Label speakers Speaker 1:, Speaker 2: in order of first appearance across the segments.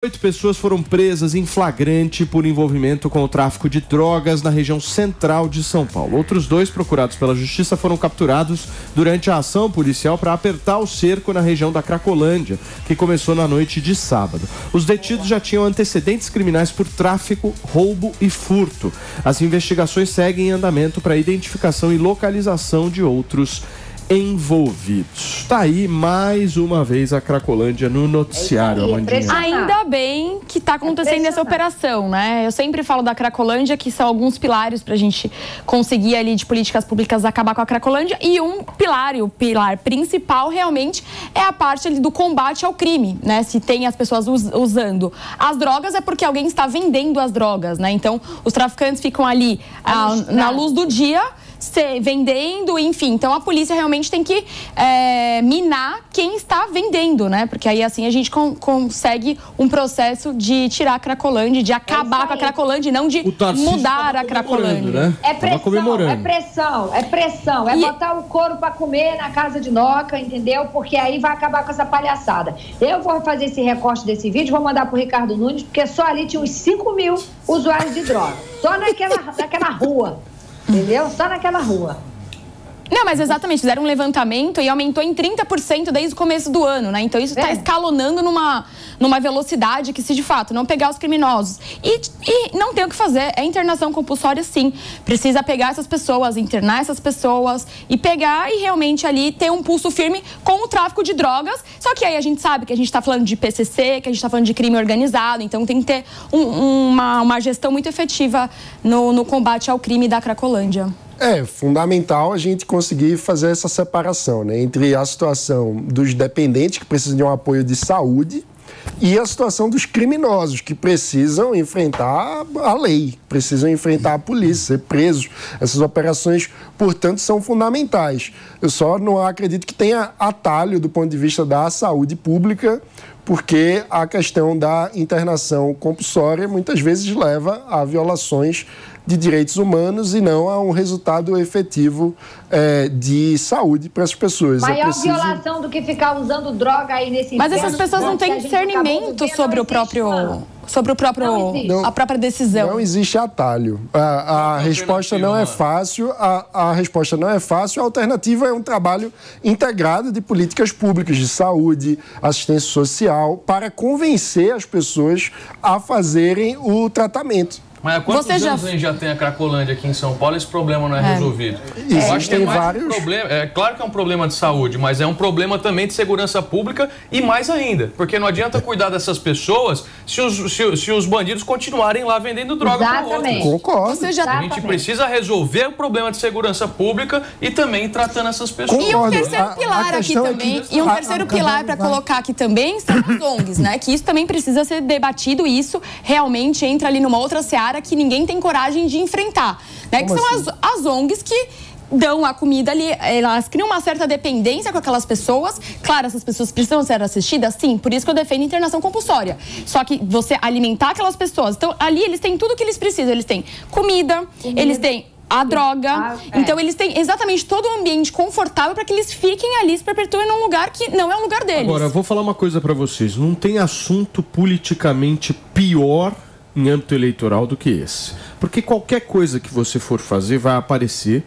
Speaker 1: 8 pessoas foram presas em flagrante por envolvimento com o tráfico de drogas na região central de São Paulo. Outros 2 procurados pela justiça foram capturados durante a ação policial para apertar o cerco na região da Cracolândia, que começou na noite de sábado. Os detidos já tinham antecedentes criminais por tráfico, roubo e furto. As investigações seguem em andamento para identificação e localização de outros envolvidos. Tá aí mais uma vez a Cracolândia no noticiário, Amandinha.
Speaker 2: Ainda bem que tá acontecendo essa operação, né? Eu sempre falo da Cracolândia, que são alguns pilares pra gente conseguir ali de políticas públicas acabar com a Cracolândia, e um pilar, e o pilar principal realmente é a parte ali do combate ao crime, né? Se tem as pessoas usando as drogas é porque alguém está vendendo as drogas, né? Então os traficantes ficam ali na luz do dia, vendendo, enfim. Então a polícia realmente tem que minar quem está vendendo, né? Porque aí assim a gente consegue um processo de tirar a Cracolândia, de acabar com a Cracolândia e não de mudar a Cracolândia.
Speaker 1: Né?
Speaker 3: É pressão. É botar o couro para comer na casa de Noca, entendeu? Porque aí vai acabar com essa palhaçada. Eu vou fazer esse recorte desse vídeo, vou mandar pro Ricardo Nunes, porque só ali tinha uns 5 mil usuários de droga. Só naquela rua. Entendeu? Só naquela rua.
Speaker 2: Não, mas exatamente, fizeram um levantamento e aumentou em 30% desde o começo do ano, né? Então isso está escalonando numa velocidade que, se de fato não pegar os criminosos e não tem o que fazer, é internação compulsória, sim. Precisa pegar essas pessoas, internar essas pessoas e pegar e realmente ali ter um pulso firme com o tráfico de drogas. Só que aí a gente sabe que a gente está falando de PCC, que a gente está falando de crime organizado, então tem que ter uma gestão muito efetiva no combate ao crime da Cracolândia.
Speaker 4: É fundamental a gente conseguir fazer essa separação, né, entre a situação dos dependentes que precisam de um apoio de saúde e a situação dos criminosos que precisam enfrentar a lei, precisam enfrentar a polícia, ser presos. Essas operações, portanto, são fundamentais. Eu só não acredito que tenha atalho do ponto de vista da saúde pública, porque a questão da internação compulsória muitas vezes leva a violações de direitos humanos e não a um resultado efetivo de saúde para as pessoas.
Speaker 3: Maior violação do que ficar usando droga aí nesse
Speaker 2: Mas essas pessoas não têm discernimento sobre a própria decisão.
Speaker 4: Não existe atalho. A resposta não é fácil. A resposta não é fácil. A alternativa é um trabalho integrado de políticas públicas de saúde, assistência social, para convencer as pessoas a fazerem o tratamento.
Speaker 5: Mas há quantos anos a gente já tem a Cracolândia aqui em São Paulo e esse problema não é resolvido?
Speaker 4: Eu acho que tem vários...
Speaker 5: claro que é um problema de saúde, mas é um problema também de segurança pública e mais ainda, porque não adianta cuidar dessas pessoas se os bandidos continuarem lá vendendo droga para o outro.
Speaker 4: Concordo.
Speaker 5: A gente precisa resolver o problema de segurança pública e também tratando essas pessoas.
Speaker 2: E um terceiro pilar aqui também, e um terceiro pilar para colocar aqui também são as ONGs, né? Que isso também precisa ser debatido e isso realmente entra ali numa outra seara que ninguém tem coragem de enfrentar, né? Que são as ONGs que dão a comida ali, elas criam uma certa dependência com aquelas pessoas. Claro, essas pessoas precisam ser assistidas, sim, por isso que eu defendo internação compulsória. Só que você alimentar aquelas pessoas, então ali eles têm tudo o que eles precisam, eles têm comida. Eles têm a droga, então eles têm exatamente todo o ambiente confortável para que eles fiquem ali, se perpetuem num lugar que não é o lugar deles.
Speaker 1: Agora, eu vou falar uma coisa para vocês, não tem assunto politicamente pior em âmbito eleitoral do que esse. Porque qualquer coisa que você for fazer vai aparecer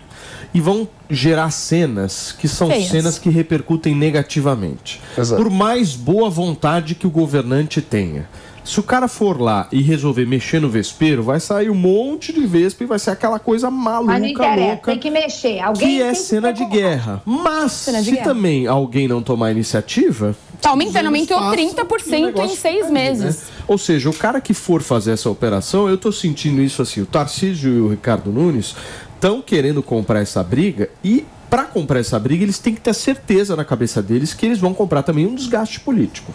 Speaker 1: e vão gerar cenas que são cenas que repercutem negativamente.
Speaker 4: Exato.
Speaker 1: Por mais boa vontade que o governante tenha. Se o cara for lá e resolver mexer no vespeiro, vai sair um monte de vespa e vai ser aquela coisa maluca, louca.
Speaker 3: Tem que mexer. Alguém
Speaker 1: que é cena de guerra. Mas se também alguém não tomar iniciativa...
Speaker 2: Aumentou 30% em 6 meses.
Speaker 1: Né? Ou seja, o cara que for fazer essa operação, eu tô sentindo isso assim, o Tarcísio e o Ricardo Nunes estão querendo comprar essa briga e para comprar essa briga eles têm que ter certeza na cabeça deles que eles vão comprar também um desgaste político.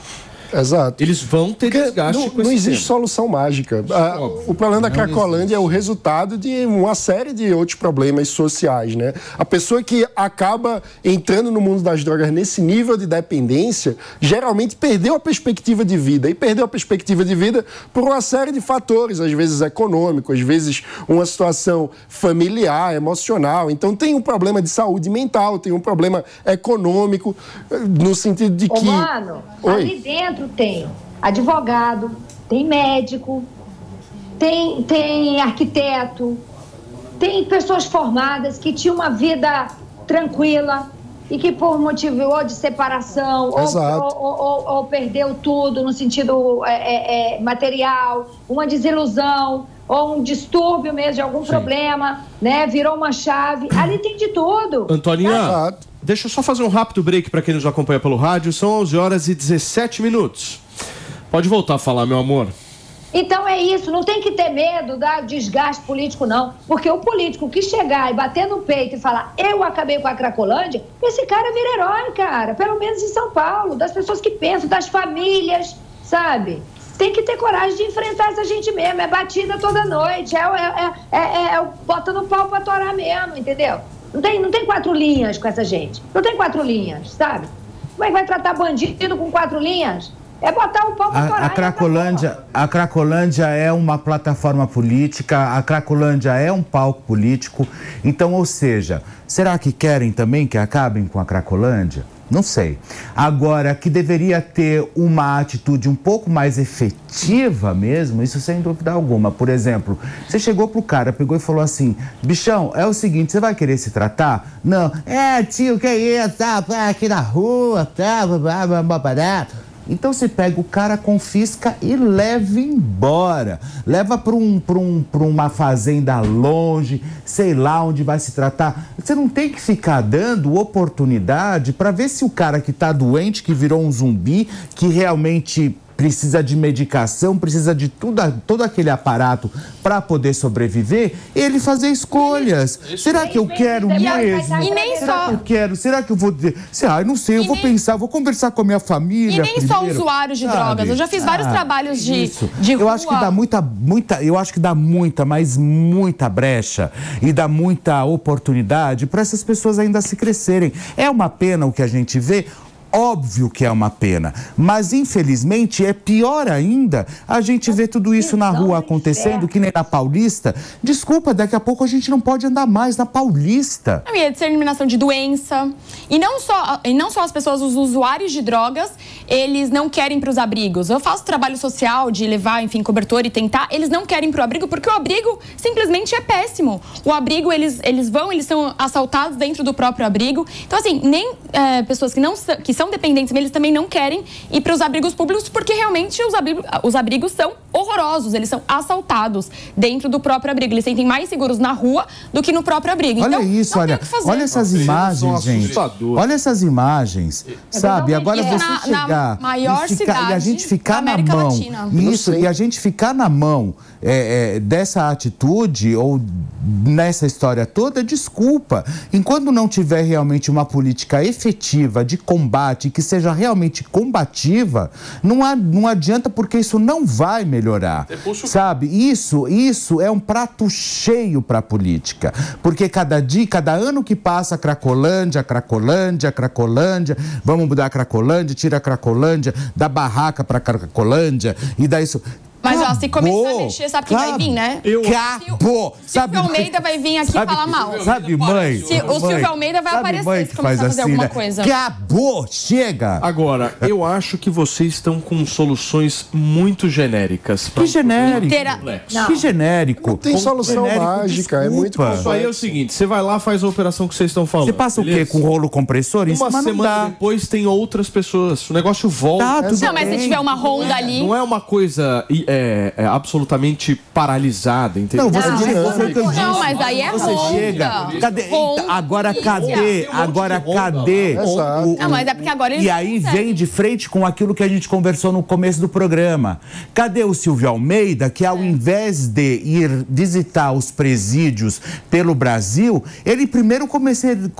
Speaker 4: Exato.
Speaker 1: Eles vão ter desgaste com esse
Speaker 4: Não existe solução mágica. O problema da Cracolândia é o resultado de uma série de outros problemas sociais, né? A pessoa que acaba entrando no mundo das drogas nesse nível de dependência, geralmente perdeu a perspectiva de vida. E perdeu a perspectiva de vida por uma série de fatores, às vezes econômico, às vezes uma situação familiar, emocional. Então tem um problema de saúde mental, tem um problema econômico, no sentido de que...
Speaker 3: Mano, ali dentro tem advogado, tem médico, tem arquiteto, tem pessoas formadas que tinham uma vida tranquila e que por motivo ou de separação ou perdeu tudo no sentido material, uma desilusão ou um distúrbio mesmo de algum problema, né? Virou uma chave. Ali tem de tudo.
Speaker 1: Antoninha, deixa eu só fazer um rápido break para quem nos acompanha pelo rádio. São 11h17. Pode voltar a falar, meu amor.
Speaker 3: Então é isso, não tem que ter medo da desgaste político, não. Porque o político que chegar e bater no peito e falar eu acabei com a Cracolândia, esse cara vira herói, cara. Pelo menos em São Paulo, das pessoas que pensam, das famílias, sabe? Tem que ter coragem de enfrentar essa gente mesmo. É batida toda noite, bota no pau pra torar mesmo, entendeu? Não tem 4 linhas com essa gente. Não tem 4 linhas, sabe? Como é que vai tratar bandido com 4 linhas? É botar o pau pra torar.
Speaker 6: A Cracolândia é uma plataforma política, a Cracolândia é um palco político. Então, ou seja, será que querem também que acabem com a Cracolândia? Não sei. Agora, que deveria ter uma atitude um pouco mais efetiva mesmo, isso sem dúvida alguma. Por exemplo, você chegou pro cara, pegou e falou assim, bichão, é o seguinte, você vai querer se tratar? Não. Tio, que é isso? Tá aqui na rua, tá, barato. Então você pega o cara, confisca e leva embora. Leva para uma fazenda longe, sei lá onde vai se tratar. Você não tem que ficar dando oportunidade para ver se o cara que está doente, que virou um zumbi, que realmente precisa de medicação, precisa de todo aquele aparato para poder sobreviver, ele fazer escolhas. Será que eu quero mesmo?
Speaker 2: E nem
Speaker 6: Será
Speaker 2: só...
Speaker 6: que eu quero? Será que eu vou... não sei, eu vou pensar, vou conversar com a minha família.
Speaker 2: E nem só usuários de drogas. Eu já fiz vários trabalhos de rua.
Speaker 6: Eu acho que dá muita brecha e dá muita oportunidade para essas pessoas ainda se crescerem. É uma pena o que a gente vê. Óbvio que é uma pena, mas infelizmente é pior ainda a gente ver tudo isso na rua acontecendo, que nem na Paulista. Desculpa, daqui a pouco a gente não pode andar mais na Paulista.
Speaker 2: E a disseminação de doença. E não só as pessoas, os usuários de drogas, eles não querem para os abrigos. Eu faço trabalho social de levar, enfim, cobertor e tentar. Eles não querem para o abrigo porque o abrigo simplesmente é péssimo. O abrigo, eles são assaltados dentro do próprio abrigo. Então, assim, nem pessoas que são dependentes, eles também não querem ir para os abrigos públicos porque realmente os abrigos são horrorosos, eles são assaltados dentro do próprio abrigo. Eles se sentem mais seguros na rua do que no próprio abrigo.
Speaker 6: Olha
Speaker 2: então,
Speaker 6: isso, olha essas imagens, gente. Olha essas imagens, sabe? Agora você chegar
Speaker 2: na maior cidade
Speaker 6: e a gente ficar
Speaker 2: da América Latina.
Speaker 6: Isso, e a gente ficar na mão dessa atitude ou nessa história toda, desculpa. Enquanto não tiver realmente uma política efetiva de combate, que seja realmente combativa, não adianta, porque isso não vai melhorar. Sabe? Isso é um prato cheio para a política. Porque cada ano que passa, Cracolândia, vamos mudar a Cracolândia, tira a Cracolândia, dá barraca para Cracolândia e dá isso.
Speaker 2: Mas, ó, se começar a mexer, sabe o que vai vir, né?
Speaker 6: Acabou!
Speaker 2: Silvio Almeida vai vir aqui falar mal.
Speaker 6: Sabe, mãe?
Speaker 2: O Silvio Almeida vai aparecer se começar a fazer alguma coisa.
Speaker 6: Acabou! Chega!
Speaker 1: Agora, eu acho que vocês estão com soluções muito genéricas.
Speaker 6: Que genérico?
Speaker 1: Que
Speaker 6: genérico?
Speaker 4: Não tem solução mágica, é muito complexo.
Speaker 1: Isso aí é o seguinte, você vai lá, faz a operação que vocês estão falando.
Speaker 6: Você passa beleza? O quê? Com rolo compressor?
Speaker 1: Uma semana depois tem outras pessoas. O negócio volta.
Speaker 2: Não, mas se tiver uma ronda ali...
Speaker 1: Não é uma coisa... absolutamente paralisada, entendeu?
Speaker 6: Não, você chegou.
Speaker 2: Não, mas aí é
Speaker 6: você
Speaker 2: ronda.
Speaker 6: Chega. Cadê? Agora cadê?
Speaker 2: Não, mas é porque agora eles
Speaker 6: e aí vem de frente com aquilo que a gente conversou no começo do programa. Cadê o Silvio Almeida, que ao invés de ir visitar os presídios pelo Brasil, ele primeiro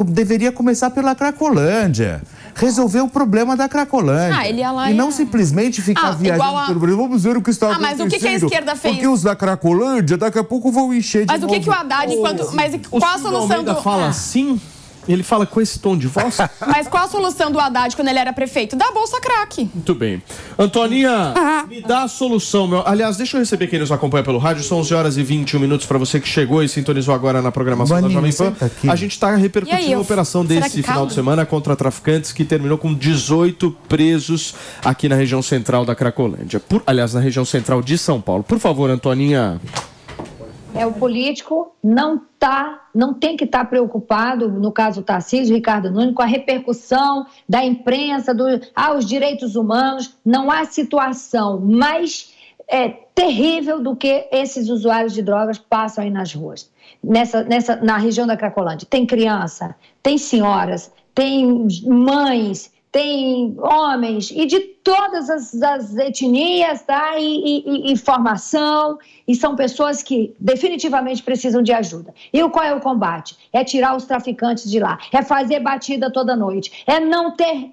Speaker 6: deveria começar pela Cracolândia. Resolver o problema da Cracolândia.
Speaker 2: Ele ia lá
Speaker 6: e não simplesmente ficar viajando pelo Brasil. Vamos ver o que está acontecendo.
Speaker 2: Mas o que a esquerda fez?
Speaker 6: Porque os da Cracolândia daqui a pouco vão encher de
Speaker 2: Mas
Speaker 6: novo.
Speaker 2: o que o Haddad... Mas qual a solução do...
Speaker 1: fala assim... Ele fala com esse tom de voz?
Speaker 2: Mas qual a solução do Haddad quando ele era prefeito? Da Bolsa Crack.
Speaker 1: Muito bem. Antoninha, me dá a solução, meu. Aliás, deixa eu receber quem nos acompanha pelo rádio. São 11 horas e 21 minutos para você que chegou e sintonizou agora na programação da Jovem Pan. A gente está repercutindo a operação desse final de semana contra traficantes que terminou com 18 presos aqui na região central da Cracolândia. Aliás, na região central de São Paulo. Por favor, Antoninha.
Speaker 3: O político não tem que estar preocupado, no caso Tarcísio, Ricardo Nunes, com a repercussão da imprensa, os direitos humanos. Não há situação mais terrível do que esses usuários de drogas passam aí nas ruas, na região da Cracolândia. Tem criança, tem senhoras, tem mães, tem homens e de todas as etnias, tá? E formação, e são pessoas que definitivamente precisam de ajuda. E qual é o combate? É tirar os traficantes de lá, é fazer batida toda noite, é não ter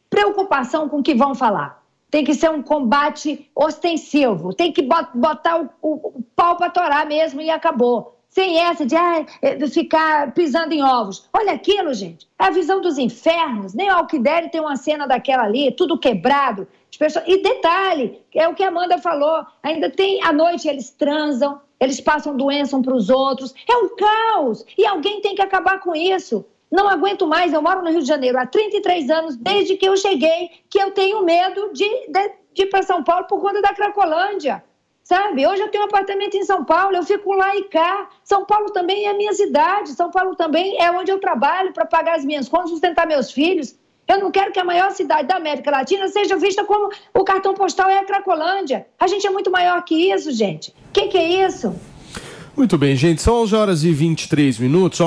Speaker 3: preocupação com o que vão falar. Tem que ser um combate ostensivo, tem que botar o pau para torar mesmo e acabou. Sem essa de ficar pisando em ovos. Olha aquilo, gente. É a visão dos infernos. Nem o Alquileri tem uma cena daquela ali, tudo quebrado. As pessoas... E detalhe, é o que a Amanda falou. Ainda tem, à noite eles transam, eles passam doença um para os outros. É um caos. E alguém tem que acabar com isso. Não aguento mais. Eu moro no Rio de Janeiro há 33 anos, desde que eu cheguei, que eu tenho medo de ir para São Paulo por conta da Cracolândia. Sabe? Hoje eu tenho um apartamento em São Paulo, eu fico lá e cá. São Paulo também é a minha cidade, São Paulo também é onde eu trabalho para pagar as minhas contas, sustentar meus filhos. Eu não quero que a maior cidade da América Latina seja vista como o cartão postal é a Cracolândia. A gente é muito maior que isso, gente. O que é isso?
Speaker 1: Muito bem, gente. São 11 horas e 23 minutos.